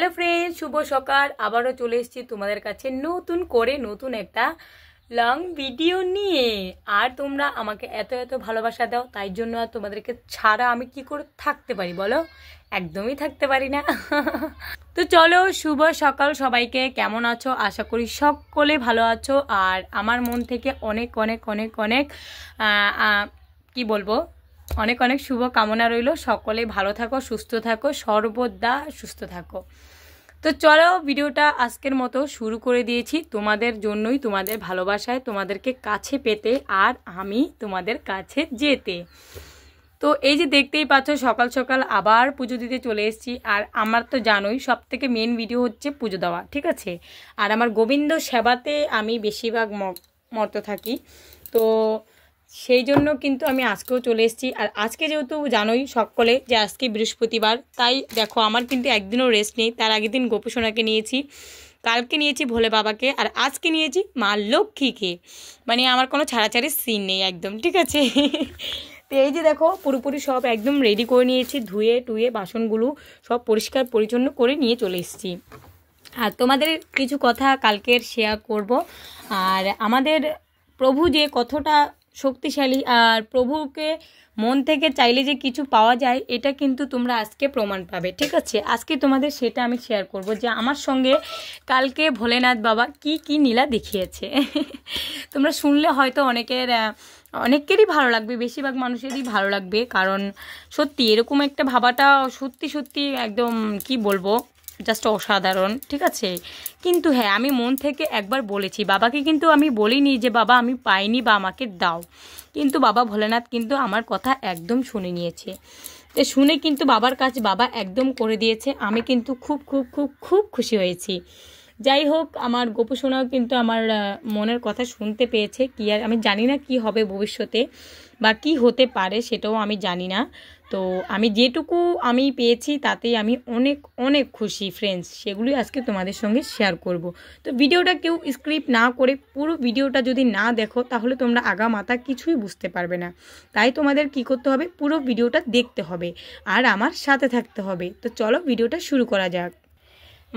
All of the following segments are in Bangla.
হ্যালো ফ্রেন্ডস, শুভ সকাল। আবারও চলে এসেছি তোমাদের কাছে নতুন করে নতুন একটা লং ভিডিও নিয়ে। আর তোমরা আমাকে এত এত ভালোবাসা দাও, তাই জন্য আর তোমাদেরকে ছাড়া আমি কি করে থাকতে পারি বলো? একদমই থাকতে পারি না। তো চলো, শুভ সকাল সবাইকে। কেমন আছো? আশা করি সকলে ভালো আছো। আর আমার মন থেকে অনেক অনেক অনেক অনেক কি বলবো, অনেক অনেক শুভ কামনা রইল। সকলে ভালো থাকো, সুস্থ থাকো, সর্বদা সুস্থ থাকো। তো চলো, ভিডিওটা আজকের মতো শুরু করে দিয়েছি তোমাদের জন্যই, তোমাদের ভালোবাসায়, তোমাদেরকে কাছে পেতে আর আমি তোমাদের কাছে যেতে। তো এই যে দেখতেই পাচ্ছ, সকাল সকাল আবার পুজো দিতে চলে এসেছি। আর আমার তো জানোই সব থেকে মেন ভিডিও হচ্ছে পুজো দেওয়া, ঠিক আছে। আর আমার গোবিন্দ সেবাতে আমি বেশিরভাগ মর্ত থাকি। তো সেই জন্য কিন্তু আমি আজকেও চলে এসেছি। আর আজকে যেহেতু জানোই সকলে যে আজকে বৃহস্পতিবার, তাই দেখো আমার কিন্তু একদিনও রেস্ট নেই। তার আগের দিন গোপুসোনাকে নিয়েছি, কালকে নিয়েছি ভোলে বাবাকে, আর আজকে নিয়েছি মা লক্ষ্মীকে। মানে আমার কোনো ছাড়াছাড়ির সিন নেই একদম, ঠিক আছে। তো এই যে দেখো, পুরোপুরি সব একদম রেডি করে নিয়েছি, ধুয়ে টুয়ে বাসনগুলো সব পরিষ্কার পরিচ্ছন্ন করে নিয়ে চলে এসেছি। আর তোমাদের কিছু কথা কালকের শেয়ার করব। আর আমাদের প্রভু যে কতটা শক্তিশালী, আর প্রভুকে মন থেকে চাইলে যে কিছু পাওয়া যায়, এটা কিন্তু তোমরা আজকে প্রমাণ পাবে, ঠিক আছে। আজকে তোমাদের সেটা আমি শেয়ার করব যে আমার সঙ্গে কালকে ভোলেনাথ বাবা কি কি লীলা দেখিয়েছে। তোমরা শুনলে হয়তো অনেকেরই ভালো লাগবে, বেশিরভাগ মানুষেরই ভালো লাগবে। কারণ সত্যি এরকম একটা ভাবাটা সত্যি সত্যি একদম কি বলবো, জাস্ট অসাধারণ, ঠিক আছে। কিন্তু হ্যাঁ, আমি মন থেকে একবার বলেছি বাবাকে, কিন্তু আমি বলিনি যে বাবা আমি পাইনি বা আমাকে দাও। কিন্তু বাবা ভোলেনাথ কিন্তু আমার কথা একদম শুনে নিয়েছে। তো শুনে কিন্তু বাবার কাজ বাবা একদম করে দিয়েছে। আমি কিন্তু খুব খুব খুব খুব খুশি হয়েছি। যাই হোক, আমার গোপুসোনাও কিন্তু আমার মনের কথা শুনতে পেয়েছে। কি আর আমি জানি না কি হবে ভবিষ্যতে বা কি হতে পারে, সেটাও আমি জানি না। তো আমি যেটুকু আমি পেয়েছি তাতেই আমি অনেক অনেক খুশি ফ্রেন্ডস। সেগুলোই আজকে তোমাদের সঙ্গে শেয়ার করব। তো ভিডিওটা কেউ স্ক্রিপ্ট না করে পুরো ভিডিওটা যদি না দেখো, তাহলে তোমরা আগা মাথা কিছুই বুঝতে পারবে না। তাই তোমাদের কি করতে হবে, পুরো ভিডিওটা দেখতে হবে আর আমার সাথে থাকতে হবে। তো চলো ভিডিওটা শুরু করা যাক।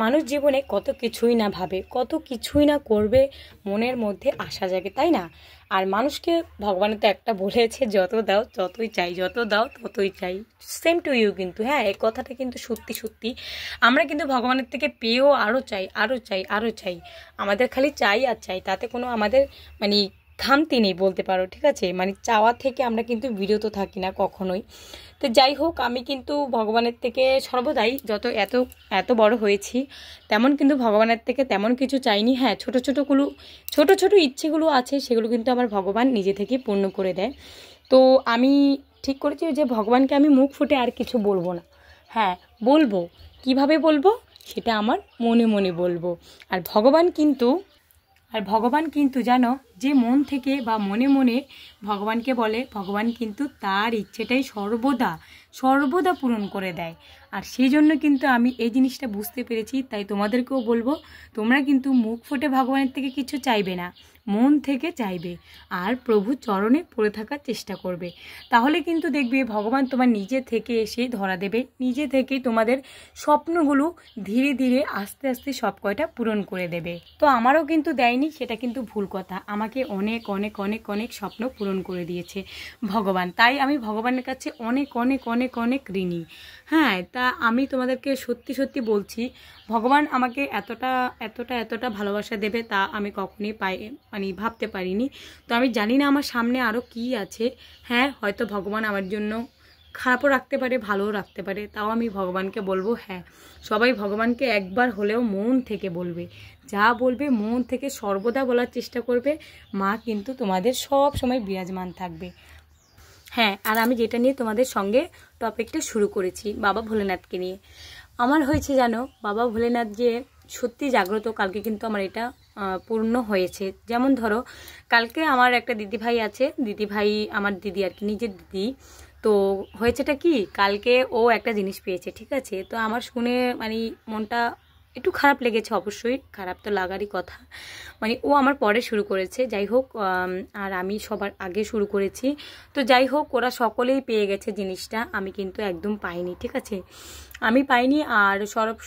মানুষ জীবনে কত কিছুই না ভাবে, কত কিছুই না করবে, মনের মধ্যে আশা জাগে, তাই না? আর মানুষকে ভগবানের তো একটা বলেছে, যত দাও ততই চাই, যত দাও ততই চাই। Same to you. কিন্তু হ্যাঁ, এই কথাটা কিন্তু সত্যি সত্যি। আমরা কিন্তু ভগবানের থেকে পেয়েও আরও চাই, আরও চাই, আরও চাই। আমাদের খালি চাই আর চাই, তাতে কোনো আমাদের মানে খামতি নেই বলতে পারো, ঠিক আছে। মানে চাওয়া থেকে আমরা কিন্তু বিরত থাকি না কখনোই। তো যাই হোক, আমি কিন্তু ভগবানের থেকে সর্বদাই যত এত এত বড় হয়েছি, তেমন কিন্তু ভগবানের থেকে তেমন কিছু চাইনি। হ্যাঁ, ছোট ছোট ইচ্ছেগুলো আছে, সেগুলো কিন্তু আমার ভগবান নিজে থেকে পূর্ণ করে দেয়। তো আমি ঠিক করেছি যে ভগবানকে আমি মুখ ফুটে আর কিছু বলবো না। হ্যাঁ, বলবো, কিভাবে বলবো সেটা আমার মনে মনে বলবো। আর ভগবান কিন্তু জানো, যে মন থেকে বা মনে মনে ভগবানকে বলে, ভগবান কিন্তু তার ইচ্ছেটাই সর্বদা সর্বদা পূরণ করে দেয়। আর সেই জন্য কিন্তু আমি এই জিনিসটা বুঝতে পেরেছি। তাই তোমাদেরকেও বলবো, তোমরা কিন্তু মুখ ফুটে ভগবানের থেকে কিছু চাইবে না, মন থেকে চাইবে আর প্রভু চরণে পড়ে থাকার চেষ্টা করবে। তাহলে কিন্তু দেখবে ভগবান তোমার নিজে থেকে এসে ধরা দেবে, নিজে থেকেই তোমাদের স্বপ্নগুলো ধীরে ধীরে আস্তে আস্তে সব কয়টা পূরণ করে দেবে। তো আমারও কিন্তু দেয়নি, সেটা কিন্তু ভুল কথা। আমাকে অনেক অনেক অনেক অনেক স্বপ্ন পূরণ করে দিয়েছে ভগবান। তাই আমি ভগবানের কাছে অনেক অনেক অনেক অনেক ঋণী। হ্যাঁ, তা আমি তোমাদেরকে সত্যি সত্যি বলছি, ভগবান আমাকে এতটা এতটা এতটা ভালোবাসা দেবে তা আমি কখনই মানে ভাবতে পারিনি। তো আমি জানি না আমার সামনে আরও কী আছে। হ্যাঁ, হয়তো ভগবান আমার জন্য খারাপও রাখতে পারে, ভালোও রাখতে পারে। তাও আমি ভগবানকে বলবো, হ্যাঁ, সবাই ভগবানকে একবার হলেও মন থেকে বলবে, যা বলবে মন থেকে সর্বদা বলার চেষ্টা করবে। মা কিন্তু তোমাদের সব সময় বিরাজমান থাকবে। হ্যাঁ, আর আমি যেটা নিয়ে তোমাদের সঙ্গে টপিকটা শুরু করেছি, বাবা ভোলেনাথকে নিয়ে। আমার হয়েছে জানো, বাবা ভোলেনাথ যে সত্যি জাগ্রত, কালকে কিন্তু আমার এটা পূর্ণ হয়েছে। যেমন ধরো, কালকে আমার একটা দিদিভাই আছে, দিদিভাই আমার দিদি আর কি, নিজের দিদি। তো হয়েছেটা কি, কালকে ও একটা জিনিস পেয়েছে, ঠিক আছে। তো আমার শুনে মানে মনটা একটু খারাপ লেগেছে, অবশ্যই খারাপ তো লাগারই কথা। মানে ও আমার পরে শুরু করেছে, যাই হোক, আর আমি সবার আগে শুরু করেছি। তো যাই হোক, ওরা সকলেই পেয়ে গেছে জিনিসটা, আমি কিন্তু একদম পাইনি, ঠিক আছে। আমি পাইনি। আর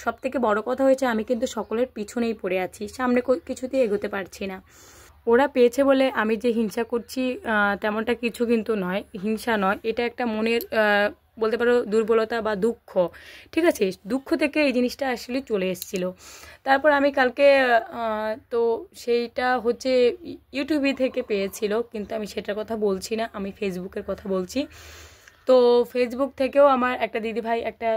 সব থেকে বড় কথা হয়েছে আমি কিন্তু সকলের পিছনেই পড়ে আছি, সামনে কিছুতেই এগোতে পারছি না। ওরা পেয়েছে বলে আমি যে হিংসা করছি তেমনটা কিছু কিন্তু নয়, হিংসা নয়, এটা একটা মনের বলতে পারো দুর্বলতা বা দুঃখ। ঠিক আছে, দুঃখ থেকে এই জিনিসটা আসলে চলে এসেছিল। তারপর আমি কালকে তো সেইটা হচ্ছে ইউটিউবে থেকে পেয়েছিল, কিন্তু আমি সেটার কথা বলছি না, আমি ফেসবুকের কথা বলছি। তো ফেসবুক থেকেও আমার একটা দিদিভাই একটা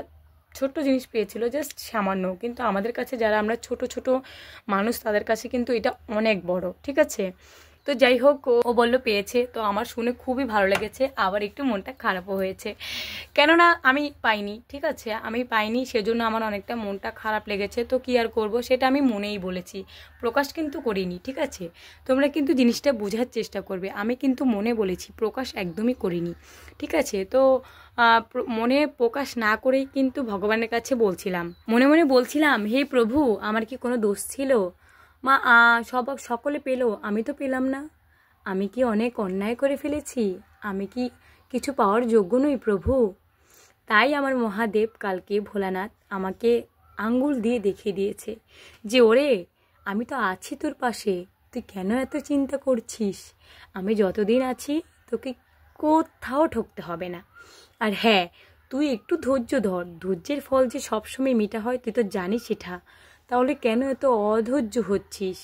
ছোট্ট জিনিস পেয়েছিল, জাস্ট সামান্য, কিন্তু আমাদের কাছে যারা আমরা ছোট ছোট মানুষ তাদের কাছে কিন্তু এটা অনেক বড়। ঠিক আছে, তো যাই হোক, ও বললো পেয়েছে, তো আমার শুনে খুবই ভালো লেগেছে, আবার একটু মনটা খারাপও হয়েছে, কেননা আমি পাইনি। ঠিক আছে, আমি পাইনি, সেজন্য আমার অনেকটা মনটা খারাপ লেগেছে। তো কী আর করবো, সেটা আমি মনেই বলেছি, প্রকাশ কিন্তু করিনি। ঠিক আছে, তোমরা কিন্তু জিনিসটা বোঝার চেষ্টা করবে, আমি কিন্তু মনে বলেছি, প্রকাশ একদমই করিনি। ঠিক আছে, তো মনে প্রকাশ না করেই কিন্তু ভগবানের কাছে বলছিলাম, মনে মনে বলছিলাম, হে প্রভু, আমার কি কোনো দোষ ছিল? মা সকলে পেলো, আমি তো পেলাম না। আমি কি অনেক অন্যায় করে ফেলেছি? আমি কি কিছু পাওয়ার যোগ্য নই প্রভু? তাই আমার মহাদেব কালকে ভোলানাথ আমাকে আঙ্গুল দিয়ে দেখিয়ে দিয়েছে যে ওরে, আমি তো আছি তোর পাশে, তুই কেন এত চিন্তা করছিস? আমি যতদিন আছি তোকে কোথাও ঠকতে হবে না। আর হ্যাঁ, তুই একটু ধৈর্য ধর, ধৈর্যের ফল যে সবসময় মিঠা হয় তুই তো জানিস সেটা, তাহলে কেন এত অধৈর্য হচ্ছিস?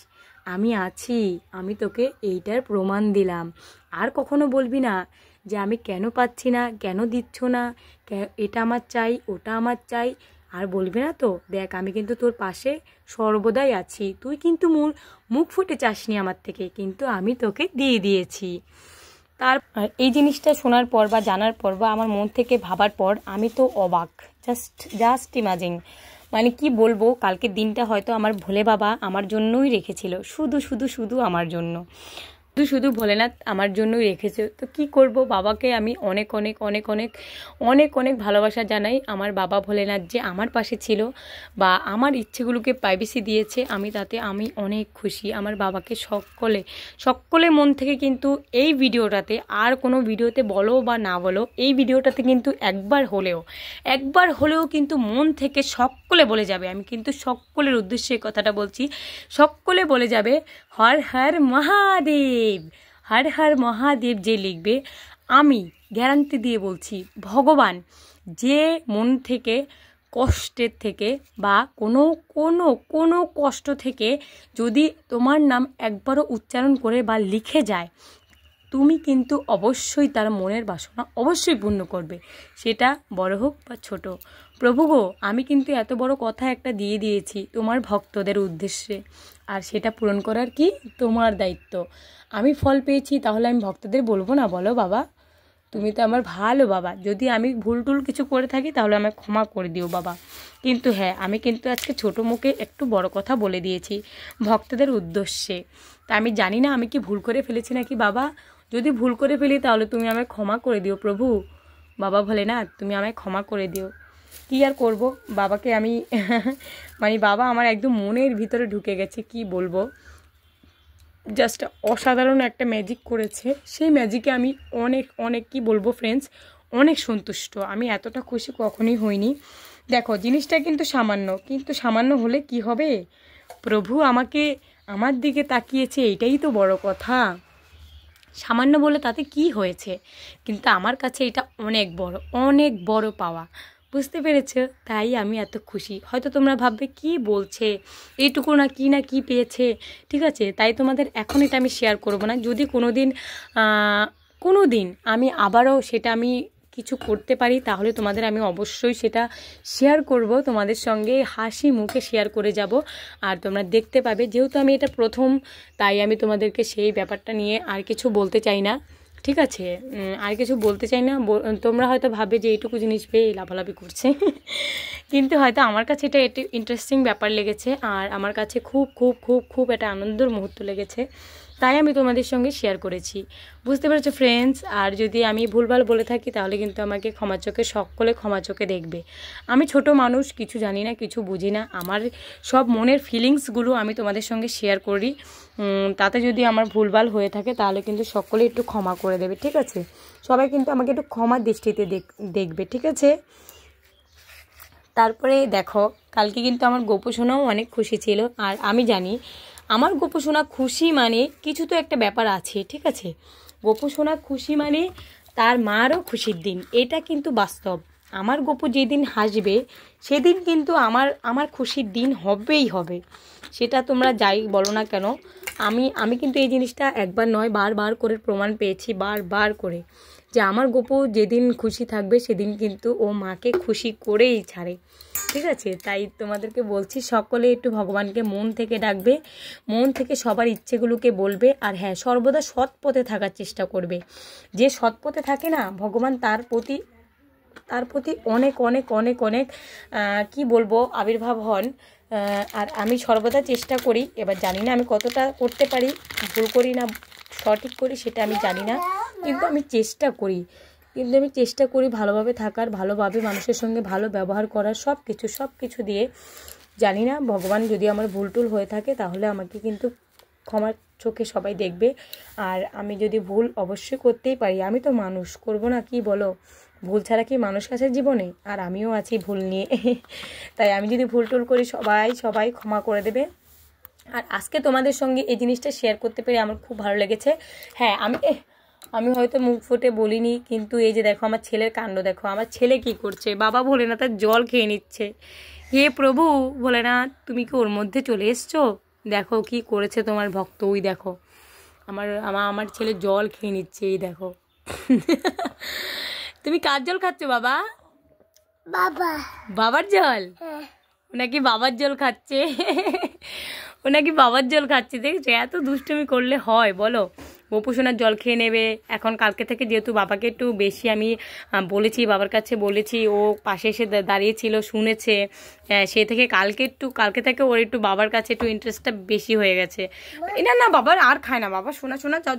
আমি আছি, আমি তোকে এইটার প্রমাণ দিলাম। আর কখনো বলবি না যে আমি কেন পাচ্ছি না, কেন দিচ্ছ না, এটা আমার চাই, ওটা আমার চাই, আর বলবি না তো। দেখ, আমি কিন্তু তোর পাশে সর্বদাই আছি, তুই কিন্তু মুখ ফুটে চাসনি আমার থেকে, কিন্তু আমি তোকে দিয়ে দিয়েছি। এই জিনিসটা শোনার পর বা জানার পর বা আমার মন থেকে ভাবার পর আমি তো অবাক, জাস্ট ইমাজিন, মানে কি বলবো, কালকের দিনটা হয়তো আমার ভোলে বাবা আমার জন্যই রেখেছিল, শুধু আমার জন্য, শুধু ভোলেনাথ আমার জন্যই রেখেছে। তো কি করব, বাবাকে আমি অনেক অনেক অনেক অনেক অনেক অনেক ভালোবাসা জানাই। আমার বাবা ভোলেনাথ যে আমার পাশে ছিল বা আমার ইচ্ছেগুলোকে প্রাইভেসি দিয়েছে, তাতে আমি অনেক খুশি। আমার বাবাকে সকলে মন থেকে কিন্তু এই ভিডিওটাতে, আর কোনো ভিডিওতে বলো বা না বলো, এই ভিডিওটাতে কিন্তু একবার হলেও কিন্তু মন থেকে সকলে বলে যাবে, আমি কিন্তু সকলের উদ্দেশ্যে কথাটা বলছি, সকলে বলে যাবে, হর হর মহাদেব, হর হর মহাদেব যে লিখবে, আমি গ্যারান্টি দিয়ে বলছি, ভগবান যে মন থেকে কষ্টের থেকে বা কোনো কষ্ট থেকে যদি তোমার নাম একবারও উচ্চারণ করে বা লিখে যায়, তুমি কিন্তু অবশ্যই তার মনের বাসনা অবশ্যই পূর্ণ করবে, সেটা বড় হোক বা ছোট। প্রভু গো, আমি কিন্তু এত বড় কথা একটা দিয়ে দিয়েছি তোমার ভক্তদের উদ্দেশ্যে, আর সেটা পূরণ করার কি তোমার দায়িত্ব। আমি ফল পেয়েছি, তাহলে আমি ভক্তদের বলবো না? বলো বাবা, তুমি তো আমার ভালো বাবা, যদি আমি ভুল কিছু করে থাকি তাহলে আমায় ক্ষমা করে দিও বাবা। কিন্তু হ্যাঁ, আমি কিন্তু আজকে ছোটো মুখে একটু বড় কথা বলে দিয়েছি ভক্তদের উদ্দেশ্যে, তা আমি জানি না আমি কি ভুল করে ফেলেছি নাকি বাবা। যদি ভুল করে ফেলি তাহলে তুমি আমায় ক্ষমা করে দিও প্রভু। বাবা ভোলেনাথ, তুমি আমায় ক্ষমা করে দিও। কী আর করব, বাবাকে আমি মানে বাবা আমার একদম মনের ভিতরে ঢুকে গেছে, কি বলবো, জাস্ট অসাধারণ একটা ম্যাজিক করেছে। সেই ম্যাজিকে আমি অনেক কি বলবো ফ্রেন্ডস, অনেক সন্তুষ্ট। আমি এতটা খুশি কখনোই হইনি। দেখো, জিনিসটা কিন্তু সামান্য হলে কি হবে, প্রভু আমাকে আমার দিকে তাকিয়েছে, এটাই তো বড় কথা। সামান্য বলে তাতে কি হয়েছে, কিন্তু আমার কাছে এটা অনেক বড় পাওয়া, বুঝতে পেরেছো? তাই আমি এত খুশি। হয়তো তোমরা ভাববে কি বলছে, এইটুকু না কি পেয়েছে। ঠিক আছে, তাই তোমাদের এখন এটা আমি শেয়ার করব না। যদি কোনো দিন আমি আবারও সেটা আমি কিছু করতে পারি, তাহলে তোমাদের আমি অবশ্যই সেটা শেয়ার করব, তোমাদের সঙ্গে হাসি মুখে শেয়ার করে যাব, আর তোমরা দেখতে পাবে। যেহেতু আমি এটা প্রথম, তাই আমি তোমাদেরকে সেই ব্যাপারটা নিয়ে আর কিছু বলতে চাই না। ঠিক আছে, আর কিছু বলতে চাই না। তোমরা হয়তো ভাবে যে এইটুকু জিনিস পেয়ে লাফালাফি করছে কিন্তু হয়তো আমার কাছে এটা একটি ইন্টারেস্টিং ব্যাপার লেগেছে, আর আমার কাছে খুব একটা আনন্দের মুহূর্ত লেগেছে, তাই আমি তোমাদের সঙ্গে শেয়ার করেছি। বুঝতে পেরেছো ফ্রেন্ডস? আর যদি আমি ভুলভাল বলে থাকি তাহলে কিন্তু আমাকে সকলে ক্ষমা চোখে দেখবে। আমি ছোট মানুষ, কিছু জানি না, কিছু বুঝি না, আমার সব মনের ফিলিংসগুলো আমি তোমাদের সঙ্গে শেয়ার করি। তাতে যদি আমার ভুলভাল হয়ে থাকে তাহলে কিন্তু সকলে একটু ক্ষমা করে দেবে। ঠিক আছে, সবাই কিন্তু আমাকে একটু ক্ষমার দৃষ্টিতে দেখবে। ঠিক আছে, তারপরে দেখো কালকে কিন্তু আমার গোপু সোনাও অনেক খুশি ছিল। আর আমি জানি আমার গোপু সোনা খুশি মানে কিছু তো একটা ব্যাপার আছে, ঠিক আছে? গোপু সোনা খুশি মানে তার মারও খুশির দিন, এটা কিন্তু বাস্তব। আমার গোপু যেদিন হাসবে সেদিন কিন্তু আমার খুশির দিন হবেই হবে, সেটা তোমরা যাই বলো না কেন। আমি কিন্তু এই জিনিসটা একবার নয় বারবার করে প্রমাণ পেয়েছি, বারবার করে, যে আমার গোপু যেদিন খুশি থাকবে সেদিন কিন্তু ও মাকে খুশি করেই ছাড়ে, ঠিক আছে? তাই তোমাদেরকে বলছি সকলে একটু ভগবানকে মন থেকে ডাকবে, মন থেকে সবার ইচ্ছেগুলোকে বলবে। আর হ্যাঁ, সর্বদা সৎ পথে থাকার চেষ্টা করবে। যে সৎ পথে থাকে না, ভগবান তার প্রতি অনেক অনেক অনেক অনেক কি বলবো আবির্ভাব হন। আর আমি সর্বদা চেষ্টা করি, এবার জানি না আমি কতটা করতে পারি, ভুল করি না সঠিক করি সেটা আমি জানি না, কিন্তু আমি চেষ্টা করি ভালোভাবে থাকার, ভালোভাবে মানুষের সঙ্গে ভালো ব্যবহার করার, সব কিছু দিয়ে। জানি না ভগবান যদি আমার ভুল হয়ে থাকে তাহলে আমাকে কিন্তু ক্ষমার চোখে সবাই দেখবে। আর আমি যদি ভুল অবশ্যই করতেই পারি, আমি তো মানুষ, করব না কি বলো? ভুল ছাড়া কি মানুষ আছে জীবনে? আর আমিও আছি ভুল নিয়ে। তাই আমি যদি ভুল করি সবাই ক্ষমা করে দেবে। আর আজকে তোমাদের সঙ্গে এই জিনিসটা শেয়ার করতে পেরে আমার খুব ভালো লেগেছে। হ্যাঁ, আমি হয়তো মুখ ফুটে বলিনি, কিন্তু এই যে দেখো আমার ছেলের কাণ্ড দেখো। আমার ছেলে কি করছে, বাবা ভোলে না তার জল খেয়ে নিচ্ছে। হে প্রভু ভোলে না, তুমি কি ওর মধ্যে চলে এসছো? দেখো কি করেছে তোমার ভক্ত, ওই দেখো আমার ছেলে জল খেয়ে নিচ্ছে, এই দেখো। তুমি কার জল খাচ্ছ বাবা? বাবার জল? ওনাকি বাবার জল খাচ্ছে। দেখছো, এত দুষ্টুমি করলে হয় বলো? গোপু সোনার জল খেয়ে নেবে এখন। কালকে থেকে যেহেতু বাবাকে একটু বেশি আমি বলেছি, বাবার কাছে বলেছি, ও পাশে এসে দাঁড়িয়েছিল, শুনেছে, সে থেকে কালকে থেকে ওর একটু বাবার কাছে একটু ইন্টারেস্টটা বেশি হয়ে গেছে। না বাবার আর খায় না বাবা, শোনা যাও।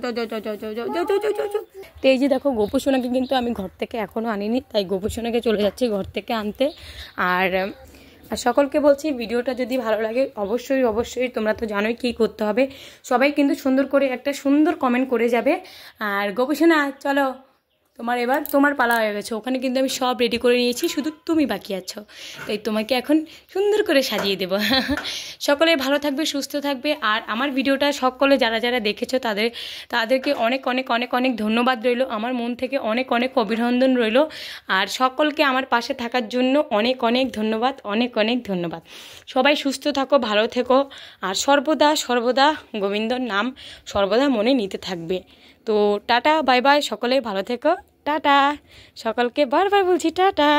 তো এই যে দেখো গোপু সোনাকে কিন্তু আমি ঘর থেকে এখনও আনিনি, তাই গোপু সোনাকে চলে যাচ্ছি ঘর থেকে আনতে। আর সকলকে বলছি ভিডিওটা যদি ভালো লাগে অবশ্যই তোমরা তো জানোই কী করতে হবে। সবাই কিন্তু সুন্দর করে একটা সুন্দর কমেন্ট করে যাবে। আর গোপু সোনা চলো, এবার তোমার পালা হয়ে গেছে। ওখানে কিন্তু আমি সব রেডি করে নিয়েছি, শুধু তুমি বাকি আছো, তাই তোমাকে এখন সুন্দর করে সাজিয়ে দেবো। সকলে ভালো থাকবে, সুস্থ থাকবে। আর আমার ভিডিওটা সকলে যারা দেখেছো তাদেরকে অনেক অনেক অনেক অনেক ধন্যবাদ রইলো, আমার মন থেকে অনেক অনেক অভিনন্দন রইলো। আর সকলকে আমার পাশে থাকার জন্য অনেক অনেক ধন্যবাদ। সবাই সুস্থ থাকো, ভালো থেকো, আর সর্বদা গোবিন্দর নাম সর্বদা মনে নিতে থাকবে। তো টাটা, বাই বাই, সকলে ভালো থেকো, টাটা। সকলকে বারবার বলছি টাটা।